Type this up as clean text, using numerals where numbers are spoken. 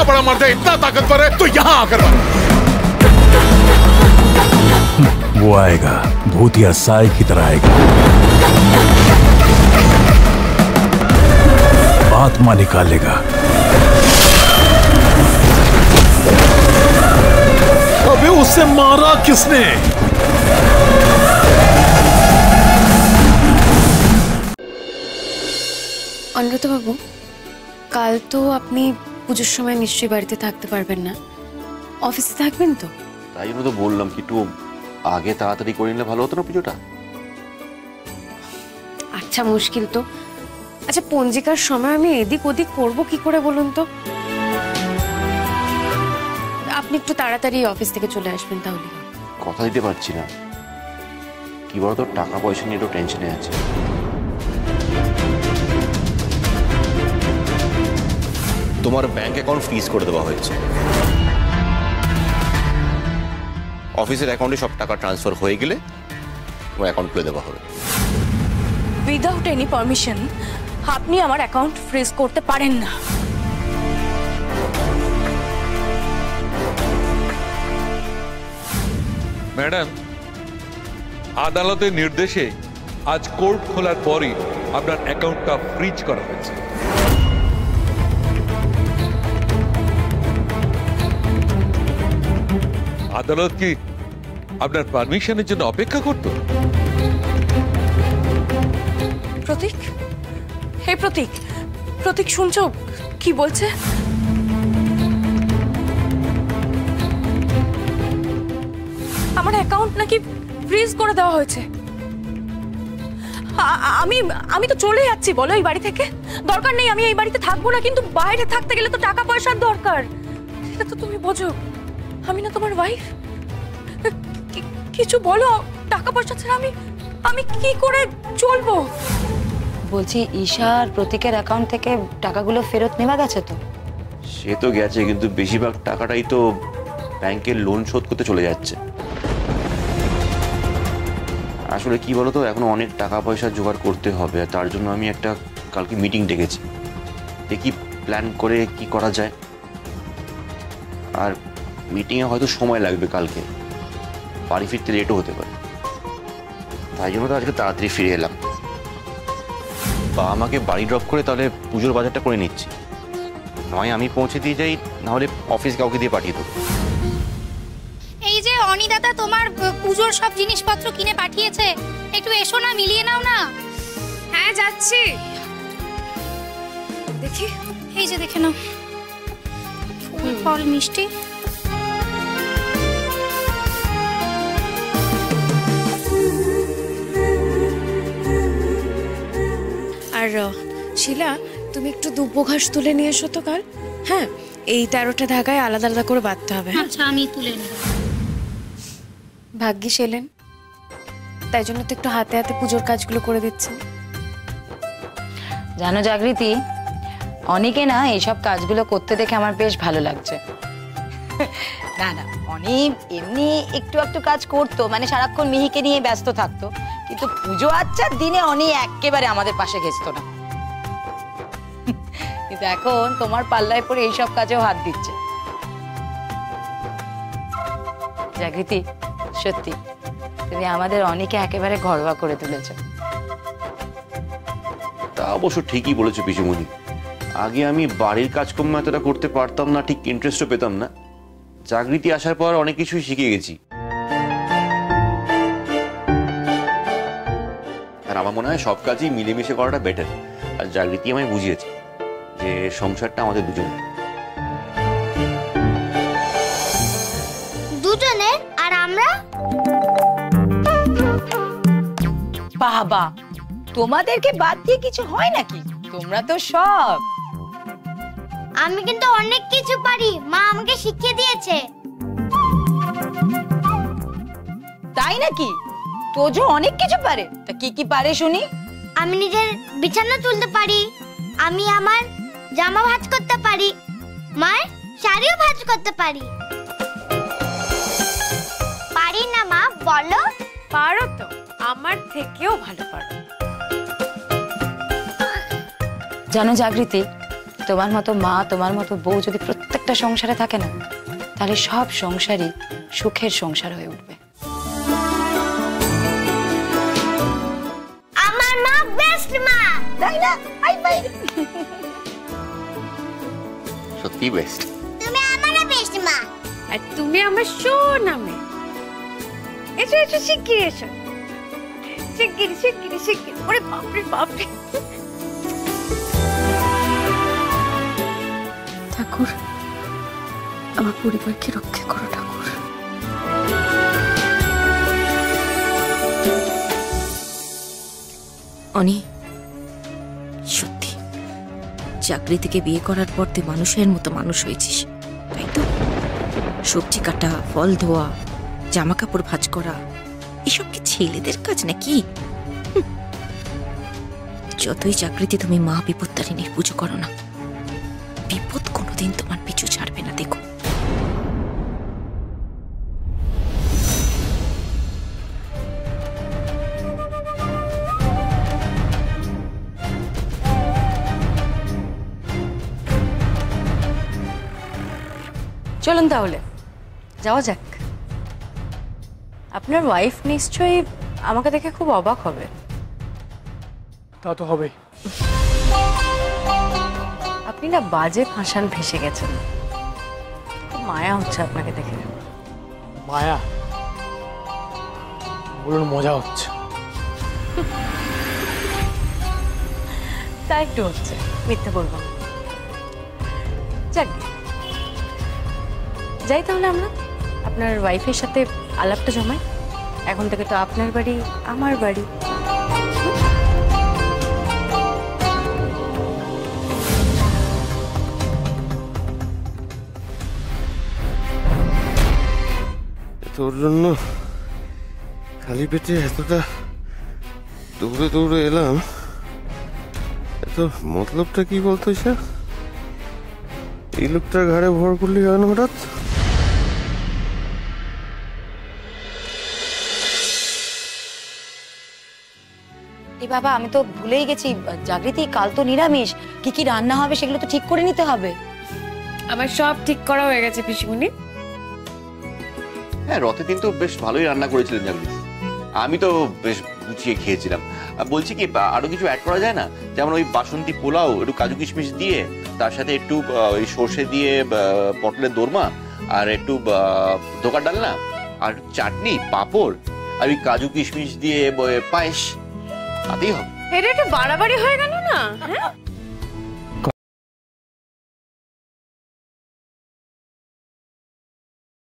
बड़ा मर्द है, इतना ताकतवर है, तो यहाँ आकर वो आएगा, भूतिया साय की तरह आएगा, आत्मा निकालेगा। अबे उससे मारा किसने? অনুব্রত বাবু, কাল তো আপনি পুজোর সময় নিশ্চয়ই বাড়িতে থাকতে পারবেন না, অফিসে থাকবেন তো? তাই জন্য তো বললাম কি একটু আগে তাড়াতাড়ি করে নিলে ভালো হতো না পুজোটা। আচ্ছা মুশকিল তো। আচ্ছা পঞ্জিকার সময় আমি এদিক ওদিক করবো কি করে বলুন তো? আপনি একটু তাড়াতাড়ি অফিস থেকে চলে আসবেন তাহলে। কথা দিতে পারছি না, কি বলতো টাকা পয়সা নিয়ে একটু টেনশনে আছে। তোমার ব্যাংক অ্যাকাউন্ট ফ্রিজ করে দেওয়া হয়েছে। অফিসের অ্যাকাউন্টে সব টাকা ট্রান্সফার হয়ে গেলে তোমার অ্যাকাউন্ট খুলে দেওয়া হবে। উইদাউট এনি পারমিশন আপনি আমার অ্যাকাউন্ট ফ্রিজ করতে পারেন না। ম্যাডাম, আদালতের নির্দেশে আজ কোর্ট খোলার পরই আপনার অ্যাকাউন্টটা ফ্রিজ করা হয়েছে। আদালত কি আপনার পারমিশনের জন্য অপেক্ষা করত? প্রতীক, হে প্রতীক, প্রতীক শুনছো কি বলছে? আমার অ্যাকাউন্ট নাকি ফ্রিজ করে দেওয়া হয়েছে। আমি তো চলে যাচ্ছি বলো এই বাড়ি থেকে। দরকার নেই, আমি এই বাড়িতে থাকবো না, কিন্তু বাইরে থাকতে গেলে তো টাকা পয়সার দরকার, সেটা তো তুমি বোঝো। আমি না তোমার ওয়াইফ? কিছু বলো, টাকা পয়সা ছাড়া আমি কি করে চলবো? বলছি ঈশা আর প্রতীকের অ্যাকাউন্ট থেকে টাকাগুলো ফেরত নেওয়া গেছে তো? সে তো গেছে, কিন্তু বেশিরভাগ টাকাটাই তো ব্যাংকের লোন শোধ করতে চলে যাচ্ছে। আসলে কি বলতো, এখন অনেক টাকা পয়সা জোগাড় করতে হবে, তার জন্য আমি একটা কালকে মিটিং ডেকেছি, দেখি প্ল্যান করে কি করা যায়। আর মিটিংয়ে হয়তো সময় লাগবে, কালকে বাড়ি ফিরতে লেটও হতে পারে, তাই জন্য তো আজকে তাড়াতাড়ি ফিরে এলাম। বা আমাকে বাড়ি ড্রপ করে তাহলে পুজোর বাজারটা করে নিচ্ছি, নয় আমি পৌঁছে দিয়ে যাই, নাহলে অফিস কাউকে দিয়ে পাঠিয়ে দেবো। এই যে অনিদাদা তোমার পুজোর সব জিনিসপত্র কিনে পাঠিয়েছে, একটু এসো না, মিলিয়ে নাও না। হ্যাঁ যাচ্ছি। দেখি, এই যে দেখে নাও, ফুল ফল মিষ্টি। আর শিলা, তুমি একটু দুব্বো ঘাস তুলে নিয়ে এসো তো কাল। হ্যাঁ, এই 13টা ধাগায় আলাদা আলাদা করে বাঁধতে হবে। আচ্ছা আমি তুলে নেব। ভাগ্যিস এলেন, তাই জন্য তো একটু হাতে হাতে পুজোর কাজগুলো করে দিচ্ছি। জানো জাগৃতি, অনেকে না এইসব কাজগুলো করতে দেখে আমার বেশ ভালো লাগছে। না না, অনেক এমনি একটু একটু কাজ করতো, মানে সারাক্ষণ মিহিকে নিয়ে ব্যস্ত থাকতো, কিন্তু পুজো আচ্ছার দিনে অনেক একেবারে আমাদের পাশে ঘেঁচতো না। কিন্তু এখন তোমার পাল্লায় পড়ে এইসব কাজেও হাত দিচ্ছে। জাগৃতি, সত্যি তুমি আমাদের অনেকে একেবারে ঘরোয়া করে তুলেছ। তা অবশ্য ঠিকই বলেছো পিসুমণি, আগে আমি বাড়ির কাজকর্ম এতটা করতে পারতাম না, ঠিক ইন্টারেস্টও পেতাম না। জাগৃতি আসার পর অনেক কিছুই শিখে গেছি। আর আমার মনে হয় সব কাজই মিলেমিশে করাটা বেটার। আর জাগৃতি আমায় বুঝিয়েছে যে সংসারটা আমাদের দুজনের। দুজনের? আর আমরা? বাবা, তোমাদেরকে বাদ দিয়ে কিছু হয় নাকি? তোমরা তো সব। আমি কিন্তু অনেক কিছু পারি, মা আমাকে শিখিয়ে দিয়েছে। তাই নাকি? তোজো অনেক কিছু পারে, তা কি কি পারে শুনি? আমি নিজের বিছানা তুলতে পারি, আমি আমার জামা ভাঁজ করতে পারি, মায়ের শাড়িও ভাঁজ করতে পারি। পারি না মা, বলো? পারো তো, আমার থেকেও ভালো পারো। জানো জাগৃতি, তোমার মতো মা, তোমার মতো বউ যদি প্রত্যেকটা সংসারে থাকে না, তাহলে সব সংসারই সুখের সংসার হয়ে উঠবে। আমার মা বেস্ট মা, তাই না? High five. সত্যি বেস্ট। তুমি আমারও বেস্ট মা। আর তুমি আমার সোনা মেয়ে। এসো এসো শিগগিরি এসো, শিগগিরি শিগগিরি শিগগিরি। ওরে বাপরে বাপরে। ঠাকুর, আমার পরিবারকে রক্ষা করো ঠাকুর। অনি, সত্যি চাকরি থেকে বিয়ে করার পর তুই মানুষের মতো মানুষ হয়েছিস, তাই তো? সবজি কাটা, ফল ধোয়া, জামা কাপড় ভাঁজ করা, এসব কি ছেলেদের কাজ নাকি? যতই চাকরিতে তুমি মা বিপত্তারিণীর পুজো করো না, বিপদ কোনোদিন তোমার পিছু ছাড়বে না, দেখো। চলুন তাহলে যাওয়া যাক। আপনার ওয়াইফ নিশ্চয়ই আমাকে দেখে খুব অবাক হবে। তা তো হবে। আপনি না বাজে ফাঁসান ফেসে গেছেন, খুব মায়া হচ্ছে আপনাকে দেখে। মায়া? বলুন মজা হচ্ছে। তা একটু হচ্ছে, মিথ্যে বলবো না। যাক, যাই তাহলে আমরা আপনার ওয়াইফের সাথে আলাপটা জমাই। এখন থেকে তো আপনার বাড়ি আমার বাড়ি। তোর জন্য খালি পেটে এতটা দৌড়ে দৌড়ে এলাম, এত মতলবটা কি বলতো? স্যার, এই লোকটার ঘাড়ে ভর করলি কেন হঠাৎ? এই বাবা, আমি তো ভুলেই গেছি, জাগৃতি কাল তো নিরামিষ, কি কি রান্না হবে সেগুলো তো ঠিক করে নিতে হবে। আমার সব ঠিক করা হয়ে গেছে পিসিমণি। হ্যাঁ, রথের দিন তো বেশ ভালোই রান্না করেছিলেন জাগৃতি, আমি তো বেশ গুছিয়ে খেয়েছিলাম। বলছি কি, আরো কিছু অ্যাড করা যায় না? যেমন ওই বাসন্তী পোলাও একটু কাজু কিশমিশ দিয়ে, তার সাথে একটু ওই সর্ষে দিয়ে পটলের দোরমা, আর একটু ধোকার ডালনা, আর চাটনি, পাঁপড়, আর ওই কাজু কিশমিশ দিয়ে পায়েস, তাতেই হবে। এটা একটু বাড়াবাড়ি হয়ে গেল না? হ্যাঁ,